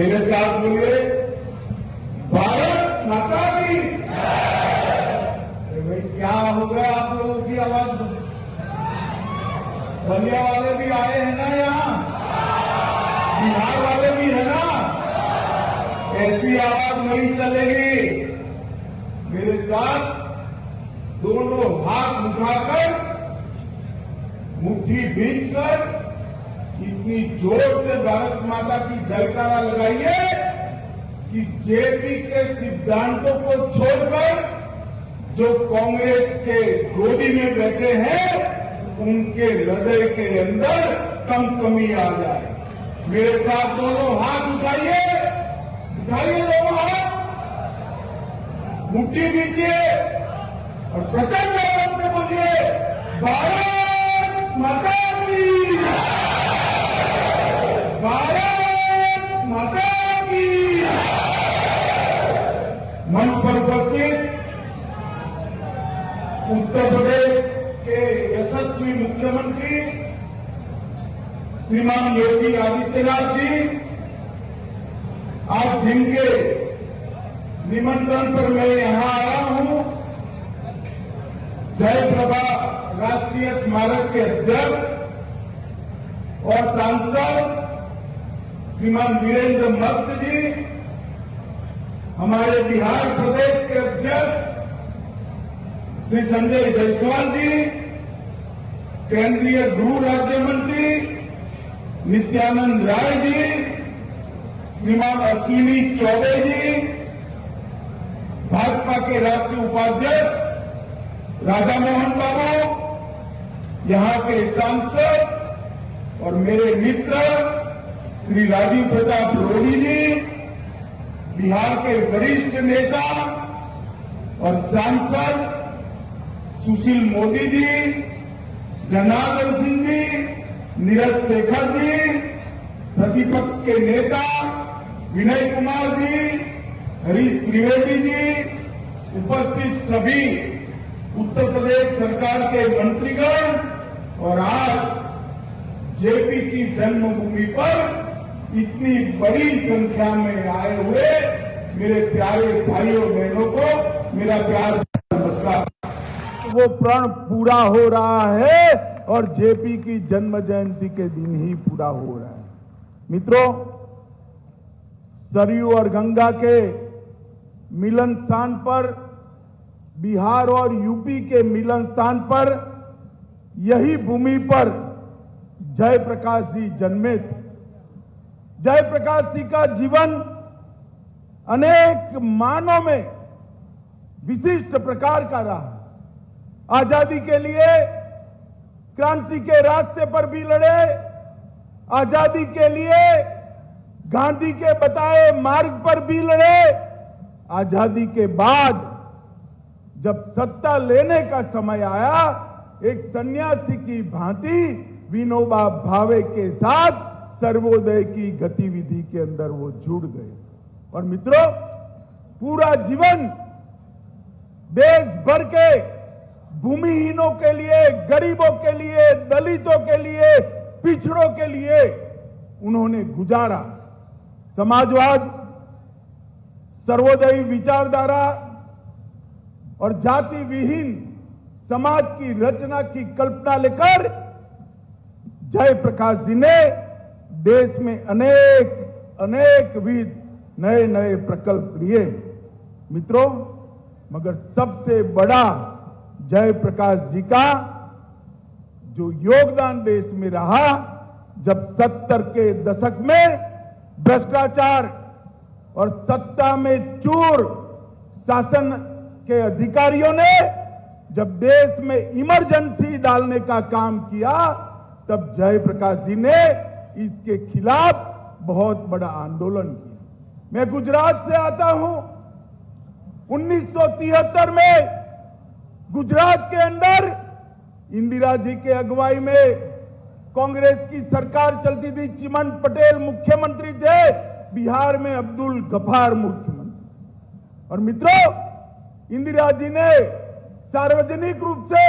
मेरे साथ बोलिए, भारत माता की। अरे भाई क्या हो गया आप लोगों की आवाज? बलिया वाले भी आए हैं ना यहाँ, बिहार वाले भी है ना? ऐसी आवाज नहीं चलेगी। मेरे साथ दोनों हाथ उठाकर, मुट्ठी भींचकर इतनी जोर से भारत माता की जयकारा लगाइए कि जेपी के सिद्धांतों को छोड़कर जो कांग्रेस के गोदी में बैठे हैं उनके हृदय के अंदर कमी आ जाए। मेरे साथ दोनों हाथ उठाइए, उठाइए दोनों हाथ, मुट्ठी भींचिए और प्रचंड आवाज से बोलिए, भारत माता की, भारत माता की। मंच पर उपस्थित उत्तर प्रदेश के यशस्वी मुख्यमंत्री श्रीमान योगी आदित्यनाथ जी, आज जिनके निमंत्रण पर मैं यहां आया हूं, जयप्रभा राष्ट्रीय स्मारक के अध्यक्ष और सांसद श्रीमान वीरेंद्र मस्त जी, हमारे बिहार प्रदेश के अध्यक्ष श्री संजय जायसवाल जी, केंद्रीय गृह राज्य मंत्री नित्यानंद राय जी, श्रीमान अश्विनी चौबे जी, भाजपा के राष्ट्रीय उपाध्यक्ष राधा मोहन बाबू, यहाँ के सांसद और मेरे मित्र श्री राजीव प्रताप रूडी जी, बिहार के वरिष्ठ नेता और सांसद सुशील मोदी जी, जनार्दन सिंह जी, नीरज शेखर जी, प्रतिपक्ष के नेता विनय कुमार जी, हरीश त्रिवेदी जी, उपस्थित सभी उत्तर प्रदेश सरकार के मंत्रीगण और आज जेपी की जन्मभूमि पर इतनी बड़ी संख्या में आए हुए मेरे प्यारे भाइयों बहनों को मेरा प्यार नमस्कार। वो प्रण पूरा हो रहा है और जेपी की जन्म जयंती के दिन ही पूरा हो रहा है। मित्रों, सरयू और गंगा के मिलन स्थान पर, बिहार और यूपी के मिलन स्थान पर, यही भूमि पर जयप्रकाश जी जन्मे थे। जयप्रकाश जी का जीवन अनेक मानों में विशिष्ट प्रकार का रहा। आजादी के लिए क्रांति के रास्ते पर भी लड़े, आजादी के लिए गांधी के बताए मार्ग पर भी लड़े, आजादी के बाद जब सत्ता लेने का समय आया, एक सन्यासी की भांति विनोबा भावे के साथ सर्वोदय की गतिविधि के अंदर वो जुड़ गए। और मित्रों, पूरा जीवन देश भर के भूमिहीनों के लिए, गरीबों के लिए, दलितों के लिए, पिछड़ों के लिए उन्होंने गुजारा। समाजवाद, सर्वोदयी विचारधारा और जाति विहीन समाज की रचना की कल्पना लेकर जयप्रकाश जी ने देश में अनेक विध नए नए प्रकल्प लिए। मित्रों, मगर सबसे बड़ा जयप्रकाश जी का जो योगदान देश में रहा, जब 70 के दशक में भ्रष्टाचार और सत्ता में चूर शासन के अधिकारियों ने जब देश में इमरजेंसी डालने का काम किया, तब जयप्रकाश जी ने इसके खिलाफ बहुत बड़ा आंदोलन किया। मैं गुजरात से आता हूं। 1973 में गुजरात के अंदर इंदिरा जी के अगुवाई में कांग्रेस की सरकार चलती थी। चिमन पटेल मुख्यमंत्री थे, बिहार में अब्दुल गफार मुख्यमंत्री। और मित्रों, इंदिरा जी ने सार्वजनिक रूप से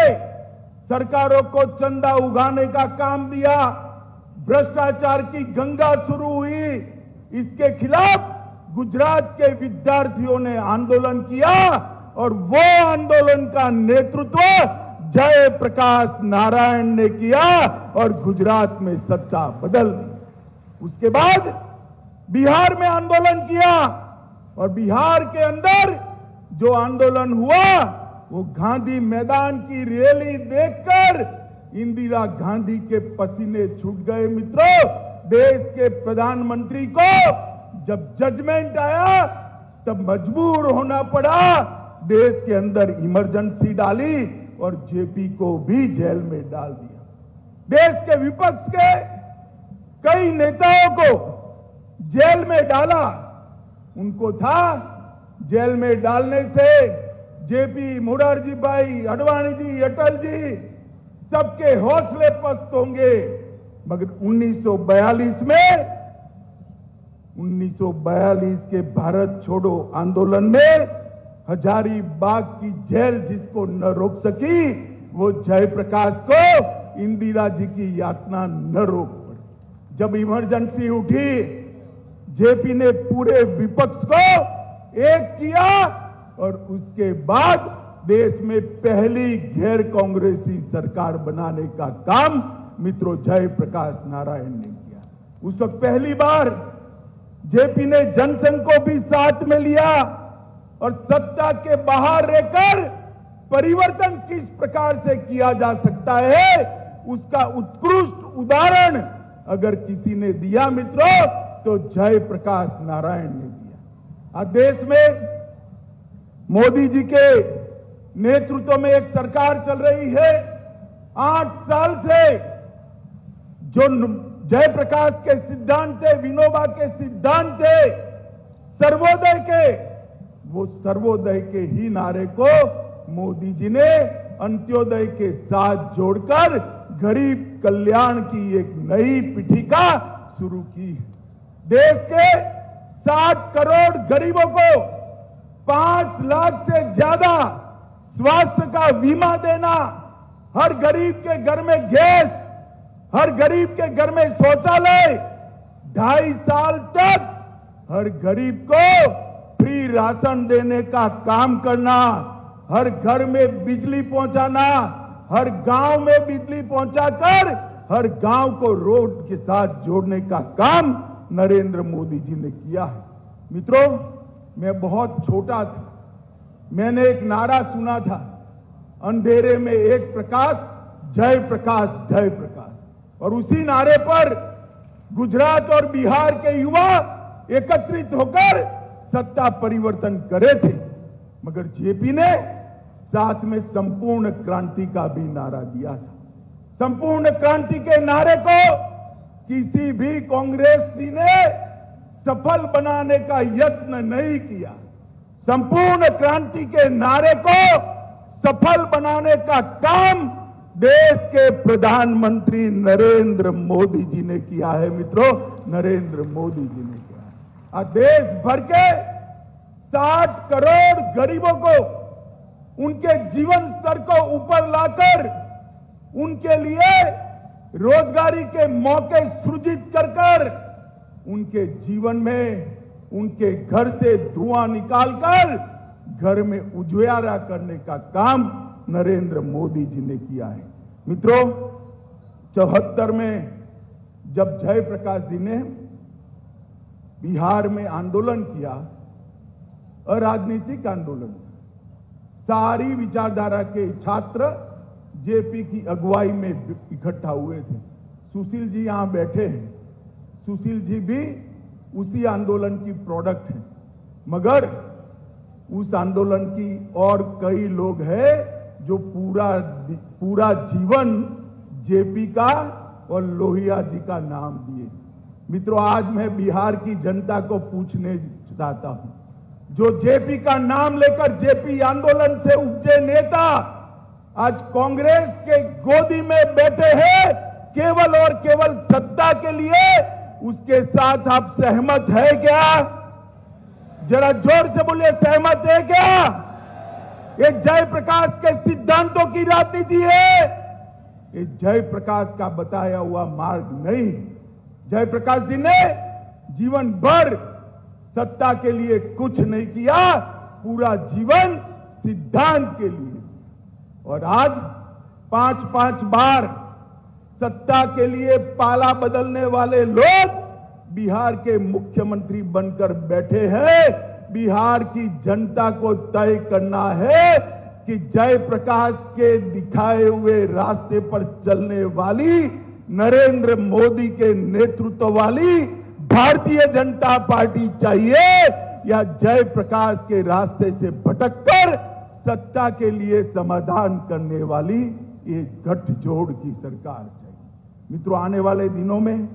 सरकारों को चंदा उगाने का काम दिया। भ्रष्टाचार की गंगा शुरू हुई। इसके खिलाफ गुजरात के विद्यार्थियों ने आंदोलन किया और वो आंदोलन का नेतृत्व जयप्रकाश नारायण ने किया और गुजरात में सत्ता बदल दी। उसके बाद बिहार में आंदोलन किया और बिहार के अंदर जो आंदोलन हुआ वो गांधी मैदान की रैली देखकर इंदिरा गांधी के पसीने छूट गए। मित्रों, देश के प्रधानमंत्री को जब जजमेंट आया तब मजबूर होना पड़ा, देश के अंदर इमरजेंसी डाली और जेपी को भी जेल में डाल दिया। देश के विपक्ष के कई नेताओं को जेल में डाला। उनको था जेल में डालने से जेपी, मोरारजी भाई, अडवाणी जी, अटल जी सबके हौसले पस्त होंगे, मगर 1942 के भारत छोड़ो आंदोलन में हजारीबाग की जेल जिसको न रोक सकी, वो जयप्रकाश को इंदिरा जी की यातना न रोक पाई। जब इमरजेंसी उठी, जेपी ने पूरे विपक्ष को एक किया और उसके बाद देश में पहली गैर कांग्रेसी सरकार बनाने का काम मित्रों जयप्रकाश नारायण ने किया। उस वक्त पहली बार जेपी ने जनसंघ को भी साथ में लिया और सत्ता के बाहर रहकर परिवर्तन किस प्रकार से किया जा सकता है उसका उत्कृष्ट उदाहरण अगर किसी ने दिया मित्रों तो जयप्रकाश नारायण ने दिया। आज देश में मोदी जी के नेतृत्व में एक सरकार चल रही है। 8 साल से जो जयप्रकाश के सिद्धांत थे, विनोबा के सिद्धांत थे, सर्वोदय के, वो सर्वोदय के ही नारे को मोदी जी ने अंत्योदय के साथ जोड़कर गरीब कल्याण की एक नई पीठिका शुरू की। देश के 60 करोड़ गरीबों को 5 लाख से ज्यादा स्वास्थ्य का बीमा देना, हर गरीब के घर में गैस, हर गरीब के घर में शौचालय, 2.5 साल तक हर गरीब को फ्री राशन देने का काम करना, हर घर में बिजली पहुंचाना, हर गांव में बिजली पहुंचाकर हर गांव को रोड के साथ जोड़ने का काम नरेंद्र मोदी जी ने किया है। मित्रों, मैं बहुत छोटा था, मैंने एक नारा सुना था, अंधेरे में एक प्रकाश, जय प्रकाश, जय प्रकाश। और उसी नारे पर गुजरात और बिहार के युवा एकत्रित होकर सत्ता परिवर्तन करे थे, मगर जेपी ने साथ में संपूर्ण क्रांति का भी नारा दिया था। संपूर्ण क्रांति के नारे को किसी भी कांग्रेसी ने सफल बनाने का यत्न नहीं किया। संपूर्ण क्रांति के नारे को सफल बनाने का काम देश के प्रधानमंत्री नरेंद्र मोदी जी ने किया है। मित्रों, नरेंद्र मोदी जी ने किया है। आज देश भर के 60 करोड़ गरीबों को उनके जीवन स्तर को ऊपर लाकर उनके लिए रोजगारी के मौके सृजित कर उनके जीवन में उनके घर से धुआं निकालकर घर में उजियारा करने का काम नरेंद्र मोदी जी ने किया है। मित्रों, 74 में जब जयप्रकाश जी ने बिहार में आंदोलन किया, अराजनीतिक आंदोलन, सारी विचारधारा के छात्र जेपी की अगुवाई में इकट्ठा हुए थे। सुशील जी यहां बैठे हैं, सुशील जी भी उसी आंदोलन की प्रोडक्ट है, मगर उस आंदोलन की और कई लोग हैं जो पूरा जीवन जेपी का और लोहिया जी का नाम दिए। मित्रों, आज मैं बिहार की जनता को पूछने चाहता हूं, जो जेपी का नाम लेकर जेपी आंदोलन से उपजे नेता आज कांग्रेस के गोदी में बैठे हैं केवल और केवल सत्ता के लिए, उसके साथ आप सहमत है क्या? जरा जोर से बोलिए, सहमत है क्या? ये जयप्रकाश के सिद्धांतों की राजनीति है, ये जयप्रकाश का बताया हुआ मार्ग नहीं। जयप्रकाश जी ने जीवन भर सत्ता के लिए कुछ नहीं किया, पूरा जीवन सिद्धांत के लिए। और आज 5-5 बार सत्ता के लिए पाला बदलने वाले लोग बिहार के मुख्यमंत्री बनकर बैठे हैं। बिहार की जनता को तय करना है कि जयप्रकाश के दिखाए हुए रास्ते पर चलने वाली, नरेंद्र मोदी के नेतृत्व वाली भारतीय जनता पार्टी चाहिए या जयप्रकाश के रास्ते से भटककर सत्ता के लिए समाधान करने वाली एक गठजोड़ की सरकार चाहिए। मित्रों, आने वाले दिनों में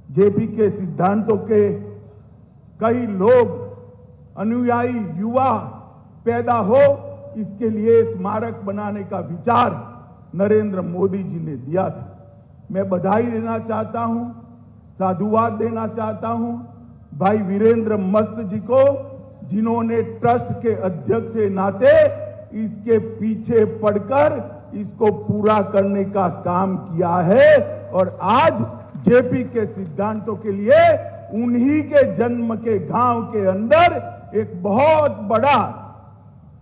जेपी के सिद्धांतों के कई लोग, अनुयायी युवा पैदा हो, इसके लिए स्मारक बनाने का विचार नरेंद्र मोदी जी ने दिया था। मैं बधाई देना चाहता हूं, साधुवाद देना चाहता हूं भाई वीरेंद्र मस्त जी को, जिन्होंने ट्रस्ट के अध्यक्ष के नाते इसके पीछे पड़कर इसको पूरा करने का काम किया है। और आज जेपी के सिद्धांतों के लिए उन्हीं के जन्म के गांव के अंदर एक बहुत बड़ा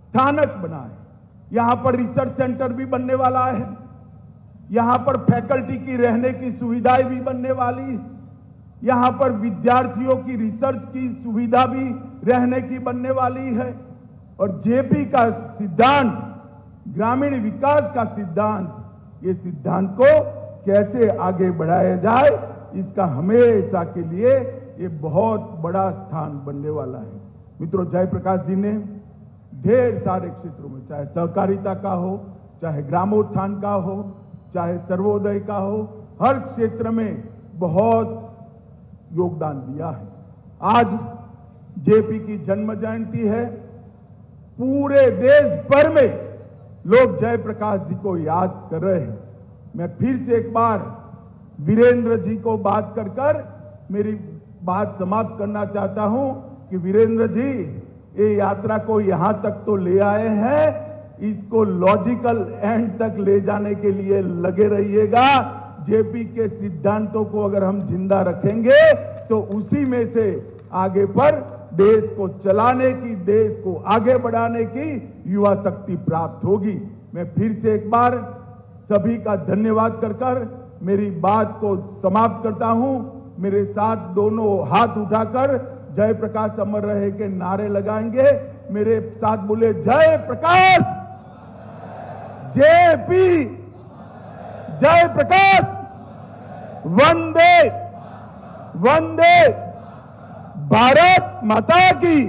स्थानक बना है। यहां पर रिसर्च सेंटर भी बनने वाला है, यहां पर फैकल्टी की रहने की सुविधाएं भी बनने वाली है, यहां पर विद्यार्थियों की रिसर्च की सुविधा भी रहने की बनने वाली है। और जेपी का सिद्धांत, ग्रामीण विकास का सिद्धांत, ये सिद्धांत को कैसे आगे बढ़ाया जाए, इसका हमेशा के लिए ये बहुत बड़ा स्थान बनने वाला है। मित्रों, जयप्रकाश जी ने ढेर सारे क्षेत्रों में, चाहे सहकारिता का हो, चाहे ग्रामोत्थान का हो, चाहे सर्वोदय का हो, हर क्षेत्र में बहुत योगदान दिया है। आज जेपी की जन्म जयंती है। पूरे देश भर में लोग जयप्रकाश जी को याद कर रहे हैं। मैं फिर से एक बार वीरेंद्र जी को बात कर मेरी बात समाप्त करना चाहता हूं कि वीरेंद्र जी, ये यात्रा को यहां तक तो ले आए हैं, इसको लॉजिकल एंड तक ले जाने के लिए लगे रहिएगा। जेपी के सिद्धांतों को अगर हम जिंदा रखेंगे तो उसी में से आगे पर देश को चलाने की, देश को आगे बढ़ाने की युवा शक्ति प्राप्त होगी। मैं फिर से एक बार सभी का धन्यवाद कर मेरी बात को समाप्त करता हूं। मेरे साथ दोनों हाथ उठाकर जयप्रकाश अमर रहे के नारे लगाएंगे। मेरे साथ बोले, जय प्रकाश, जेपी, जय प्रकाश, वंदे वंदे, भारत माता की।